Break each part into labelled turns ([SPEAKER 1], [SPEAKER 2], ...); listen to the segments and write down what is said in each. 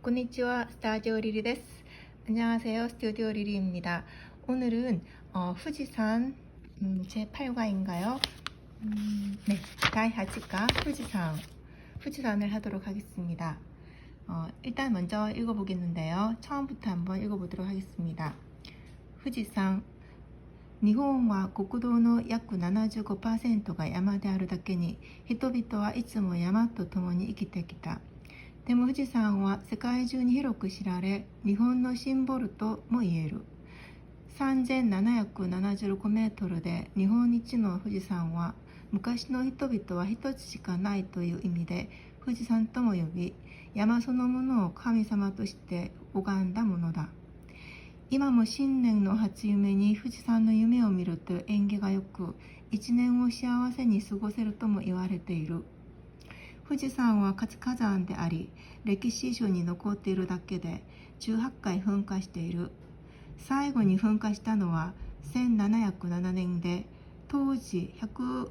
[SPEAKER 1] konnichiwa, 스타디오 리리です. 안녕하세요, 스튜디오 리리입니다. 오늘은 후지산 제8과인가요? 네, 다이하치카 후지산을 하도록 하겠습니다. 일단 먼저 읽어보겠는데요. 처음부터 한번 읽어보도록 하겠습니다. 후지산 日本は国土の約 75% が山であるだけに、人々はいつも山と共に生きてきた。でも富士山は世界中に広く知られ、日本のシンボルとも言える。3775メートルで日本一の富士山は、昔の人々は一つしかないという意味で、富士山とも呼び、山そのものを神様として拝んだものだ。今も新年の初夢に富士山の夢を見ると縁起がよく、一年を幸せに過ごせるとも言われている。富士山は活火山であり、歴史書に残っているだけで18回噴火している。最後に噴火したのは1707年で、当時100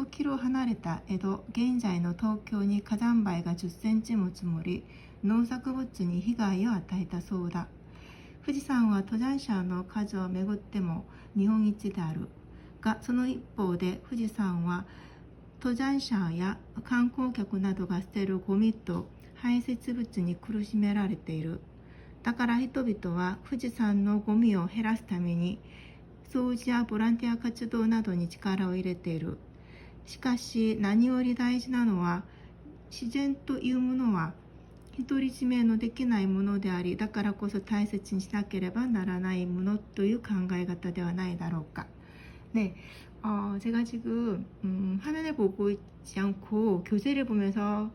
[SPEAKER 1] キロ離れた江戸、現在の東京に火山灰が10センチも積もり、農作物に被害を与えたそうだ。富士山は登山者の数をめぐっても日本一であるが、その一方で富士山は登山者や観光客などが捨てるゴミと排泄物に苦しめられている。だから人々は富士山のゴミを減らすために掃除やボランティア活動などに力を入れている。しかし何より大事なのは、自然というものは独り占めのできないものであり、だからこそ大切にしなければならないものという考え方ではないだろうか。네, 제가 지금 화면을 보고 있지 않고 교재를 보면서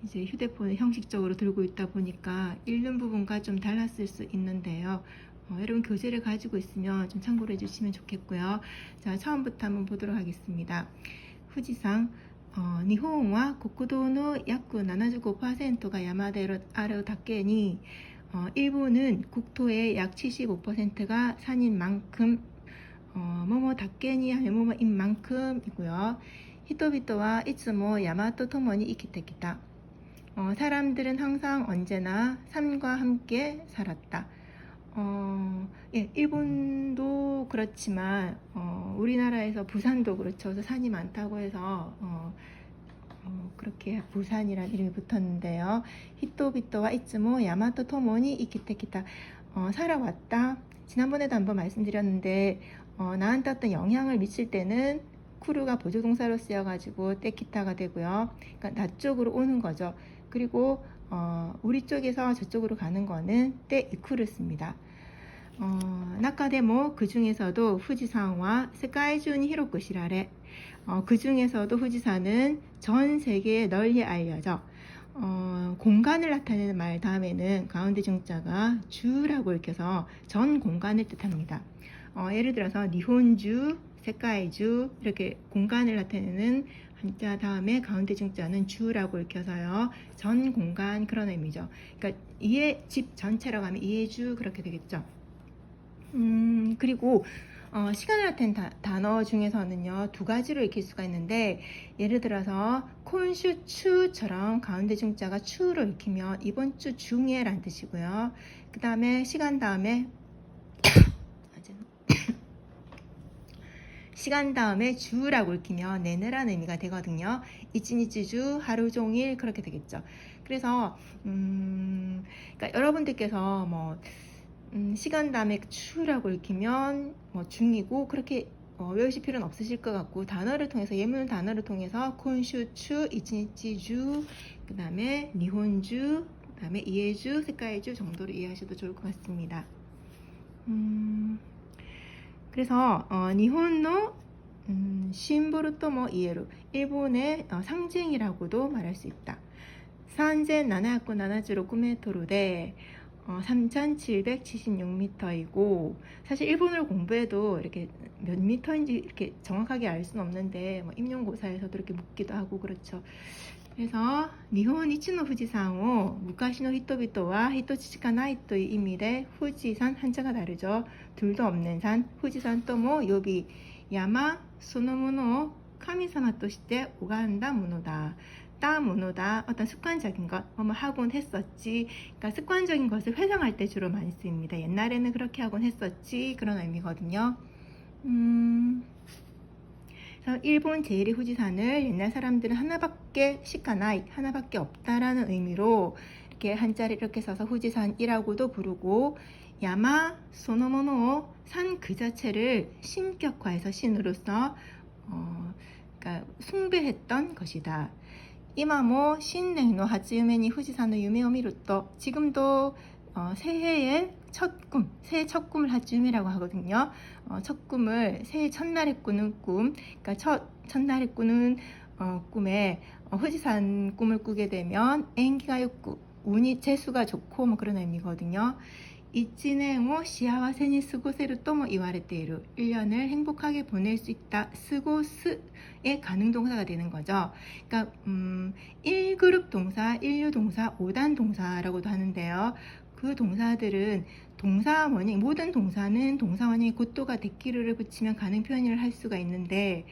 [SPEAKER 1] 이제 휴대폰을 형식적으로 들고 있다 보니까 읽는 부분과 좀 달랐을 수 있는데요. 여러분 교재를 가지고 있으면 좀 참고를 해주시면 좋겠고요. 자, 처음부터 한번 보도록 하겠습니다. 후지산 日本は国土の約 75%가山であるだけに、 일본은 국토의 약 75%가 산인 만큼, 뭐뭐 닭개니 하면 뭐뭐인 만큼이고요. 히토비토와 이츠모 야마토 토모니 이키테키다. 사람들은 항상 언제나 산과 함께 살았다. 예, 일본도 그렇지만 우리나라에서 부산도 그렇죠. 그래서 산이 많다고 해서 그렇게 부산이라는 이름이 붙었는데요. 히토비토와 이츠모 야마토 토모니 이키테키다. 살아왔다. 지난번에도 한번 말씀드렸는데 나한테 어떤 영향을 미칠 때는 쿠루가 보조동사로 쓰여가지고 때키타가 되고요. 그러니까 나 쪽으로 오는 거죠. 그리고 우리 쪽에서 저쪽으로 가는 거는 때 이쿠를 씁니다. 나카데모 그 중에서도 후지산과 세계중이 히로쿠 시라레, 그 중에서도 후지산은 전 세계에 널리 알려져. 공간을 나타내는 말 다음에는 가운데 중자가 주라고 읽혀서 전 공간을 뜻합니다. 예를 들어서 니혼주, 세카이주 이렇게 공간을 나타내는 한자 다음에 가운데 중자는 주라고 읽혀서요. 전 공간 그런 의미죠. 그러니까 이해 집 전체라고 하면 이해주 그렇게 되겠죠. 그리고 시간을 나타낸 단어 중에서는요, 두 가지로 읽힐 수가 있는데, 예를 들어서 콘슈추처럼 가운데 중자가 추로 읽히면 이번 주 중에 라는 뜻이고요. 그 다음에 시간 다음에 시간 다음에 주라고 읽히면 내내라는 의미가 되거든요. 이치니치주 하루 종일 그렇게 되겠죠. 그래서 그러니까 여러분들께서 뭐 시간 다음에 추라고 읽히면 뭐 중이고 그렇게 외우실 필요는 없으실 것 같고, 단어를 통해서 예문 단어를 통해서 콘슈추, 이치니치주, 그 다음에 니혼주, 그 다음에 이해주, 세카이주 정도로 이해하셔도 좋을 것 같습니다. 그래서 니혼노 심보르 또모 이에루, 일본의 상징이라고도 말할 수 있다. 3776m대 3776m이고, 사실 일본어를 공부해도 이렇게 몇 미터인지 이렇게 정확하게 알 수는 없는데, 뭐 임용고사에서도 이렇게 묻기도 하고 그렇죠. 그래서 니혼 이치노 후지산오 무카시노 히토비토와 히토치시카 나이토의 의미대 후지산 한자가 다르죠. 둘도 없는 산, 후지산 또모 요비 야마 소노모노 카미사마 또 시대 오간다 모노다. 했다 모노다 어떤 습관적인 것 뭐뭐 하곤 했었지 그러니까 습관적인 것을 회상할 때 주로 많이 쓰입니다. 옛날에는 그렇게 하곤 했었지 그런 의미거든요. 그래서 일본 제1의 후지산을 옛날 사람들은 하나밖에 시카나이 하나밖에 없다라는 의미로 이렇게 한자를 이렇게 써서 후지산이라고도 부르고 야마 소노모노 산 그 자체를 신격화해서 신으로서 그러니까 숭배했던 것이다. 이마모 신냉노 하츠유메니 후지산의 유메오 미루또 지금도 새해의 첫 꿈, 새해 첫 꿈을 하츠유메라고 하거든요. 첫 꿈을 새해 첫날에 꾸는 꿈, 그러니까 첫날에 꾸는 꿈에 후지산 꿈을 꾸게 되면 엔기가 욕구, 운이 재수가 좋고 뭐 그런 의미거든요. 이치네모 시아와세니 스고세루 또모 이와레테이루 1년을 행복하게 보낼 수 있다. 스고스의 가능 동사가 되는 거죠. 그러니까 1그룹 동사, 1류 동사, 5단 동사라고도 하는데요. 그 동사들은 동사원이 모든 동사는 동사원이 곧도가 데키르를 붙이면 가능 표현을 할 수가 있는데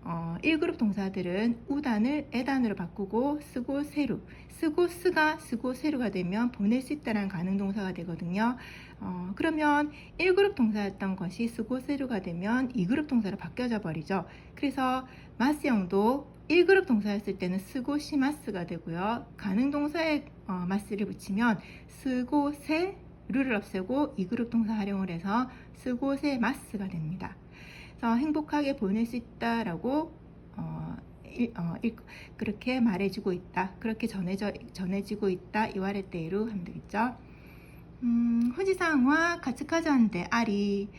[SPEAKER 1] 1그룹 동사들은 우단을 에단으로 바꾸고 쓰고 세루 쓰고 쓰가 쓰고 세루가 되면 보낼 수 있다는 가능 동사가 되거든요. 그러면 1그룹 동사였던 것이 쓰고 세루가 되면 2그룹 동사로 바뀌어져 버리죠. 그래서 마스형도 1그룹 동사였을 때는 쓰고 시마스가 되고요. 가능 동사에 마스를 붙이면 쓰고 세루를 없애고 2그룹 동사 활용을 해서 쓰고 세 마스가 됩니다. 행복하게 보낼 수 있다라고 그렇게 말해주고 있다. 그렇게 전해지고 있다. 이와레테이루 하면 되겠죠. 후지산과 가츠카잔데 아리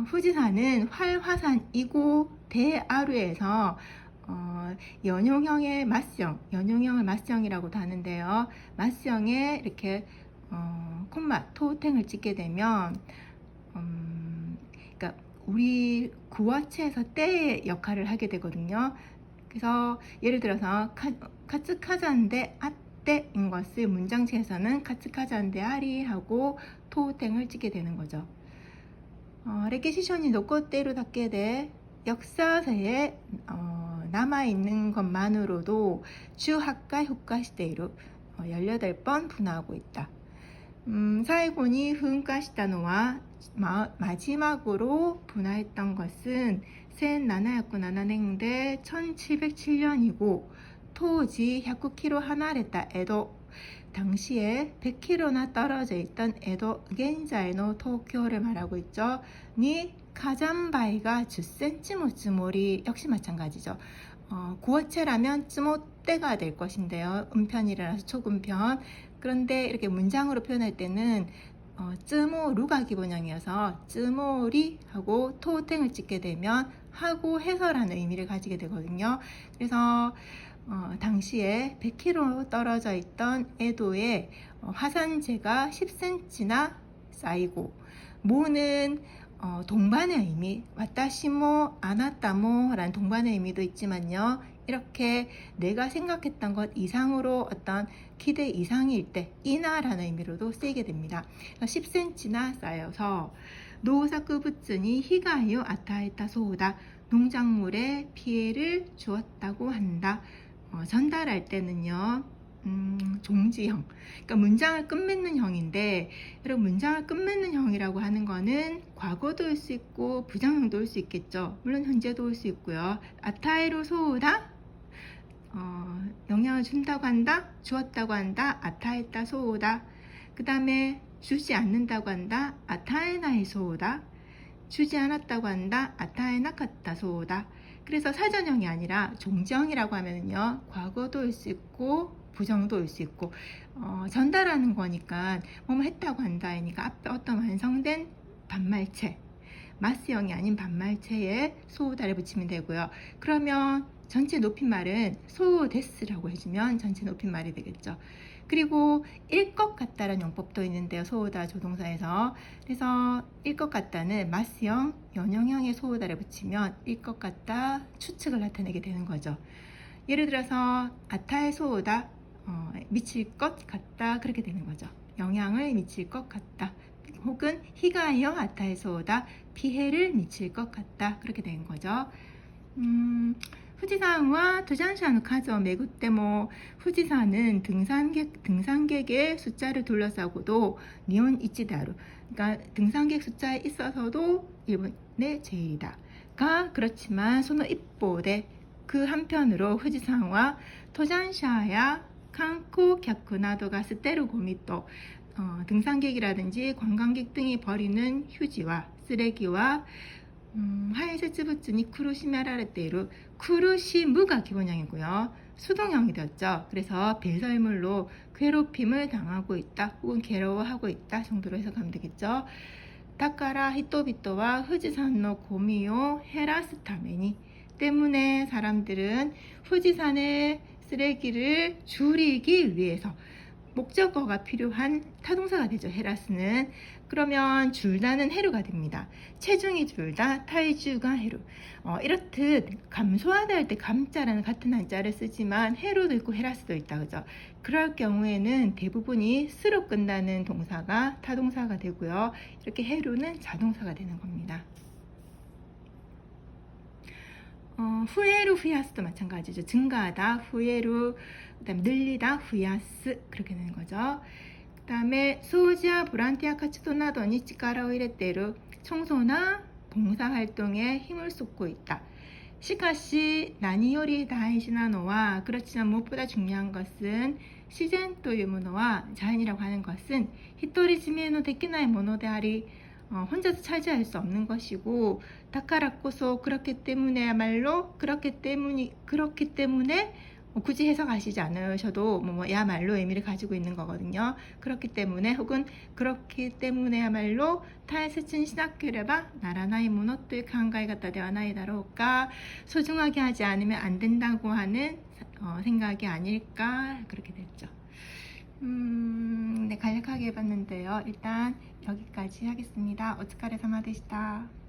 [SPEAKER 1] 후지산은 활화산이고 대아루에서 연용형의 맞형, 연용형을 맞형이라고도 하는데요. 맞형에 이렇게 콤마 토탱을 찍게 되면 그러니까 우리 구어체에서 때의 역할을 하게 되거든요. 그래서 예를 들어서 카츠카잔데 아떼인 것을 문장체에서는 카츠카잔데 아리 하고 토탱을 찍게 되는 거죠. 레키시션이 노코테로 닦게 돼 역사서에 남아있는 것만으로도 주학과 효과시대로 18번 분화하고 있다. 사이곤이 훈가시다노와 마지막으로 분화했던 것은 센나나야쿠나나냉대 1707년이고 토지 100km 하나랬다 에도 당시에 100km나 떨어져 있던 에도 겐자의 도쿄를 말하고 있죠. 니 가잔바이가 10cm 쯔모리 역시 마찬가지죠. 구어체라면 쯔모떼가 될 것인데요. 음편이라서 초음편. 그런데 이렇게 문장으로 표현할 때는 쯔모루가 기본형이어서 쯔모리 하고 토탱을 찍게 되면 하고 해서라는 의미를 가지게 되거든요. 그래서 당시에 100km 떨어져 있던 에도에 화산재가 10cm나 쌓이고 모는 동반의 의미, 와타시모 아나타모 라는 동반의 의미도 있지만요. 이렇게 내가 생각했던 것 이상으로 어떤 기대 이상일 때 이나라는 의미로도 쓰이게 됩니다. 10cm나 쌓여서 노사쿠부츠니 히가이오 아타에타 소우다 농작물에 피해를 주었다고 한다. 전달할 때는요. 종지형, 그러니까 문장을 끝맺는 형인데 여러분 문장을 끝맺는 형이라고 하는 거는 과거도 올 수 있고 부정형도 올 수 있겠죠. 물론 현재도 올 수 있고요. 아타에로 소우다 영향을 준다고 한다, 주었다고 한다, 아타에타 소우다. 그 다음에 주지 않는다고 한다, 아타에나이 소우다. 주지 않았다고 한다, 아타에나카타 소우다. 그래서 사전형이 아니라 종지형이라고 하면요 과거도 올 수 있고 부정도 올 수 있고 전달하는 거니까 뭐뭐 했다고 한다니까 앞에 어떤 완성된 반말체 마스형이 아닌 반말체에 소우다를 붙이면 되고요. 그러면 전체 높임말은 소우데스라고 해주면 전체 높임말이 되겠죠. 그리고 일 것 같다라는 용법도 있는데요. 소우다 조동사에서. 그래서 일 것 같다는 마스형, 연형형의 소우다를 붙이면 일 것 같다 추측을 나타내게 되는 거죠. 예를 들어서 아타의 소우다 미칠 것 같다 그렇게 되는 거죠. 영향을 미칠 것 같다. 혹은 히가이어 아타의 소우다 피해를 미칠 것 같다 그렇게 되는 거죠. 후지산과 도산샤의 가저 매구 때모 후지산은 등산객의 숫자를 둘러싸고도 니혼 이치다루 그러니까 등산객 숫자에 있어서도 일본의 제일이다.가 그렇지만 소노 입보대 그 한편으로 후지산과 도산샤야 칸코 객 나도가 스테루 고미또 등산객이라든지 관광객 등이 버리는 휴지와 쓰레기와 하이세츠부츠니 쿠루시메라레테이루 쿠루시무가 기본형이고요. 수동형이 되었죠. 그래서 배설물로 괴롭힘을 당하고 있다 혹은 괴로워하고 있다 정도로 해석하면 되겠죠. 다카라 히토비토와 후지산의 고미오 헤라스타메니 때문에 사람들은 후지산의 쓰레기를 줄이기 위해서 목적어가 필요한 타동사가 되죠. 헤라스는. 그러면 줄다는 해루가 됩니다. 체중이 줄다, 타이주가 해루. 이렇듯 감소하다 할 때 감자라는 같은 한자를 쓰지만 해루도 있고 헤라스도 있다. 그죠? 그럴 경우에는 대부분이 스로 끝나는 동사가 타동사가 되고요. 이렇게 해루는 자동사가 되는 겁니다. 후에루 후야스도 마찬가지죠. 증가하다 후에루 그다음에 늘리다 후야스 그렇게 되는 거죠. 그다음에 소지와 보란티아 카츠도나도니 치카라오 이레테루 청소나 봉사활동에 힘을 쏟고 있다. 시카시 나니요리 다이시나노와 그렇지만 무엇보다 중요한 것은 시젠 또 유무노와 자연이라고 하는 것은 히토리지미에노 데키나이 모노데아리 혼자서 차지할 수 없는 것이고 다카라코소 그렇기 때문에야말로 그렇기 때문에 굳이 해석하시지 않으셔도 야말로 의미를 가지고 있는 거거든요. 그렇기 때문에 혹은 그렇기 때문에야말로 타이스친 시나케레바 나라나이 모노토의考え方ではないだろうか소중하게 하지 않으면 안 된다고 하는 생각이 아닐까 그렇게 됐죠. 네, 간략하게 해봤는데요. 일단 여기까지 하겠습니다. 오츠카레사마でした.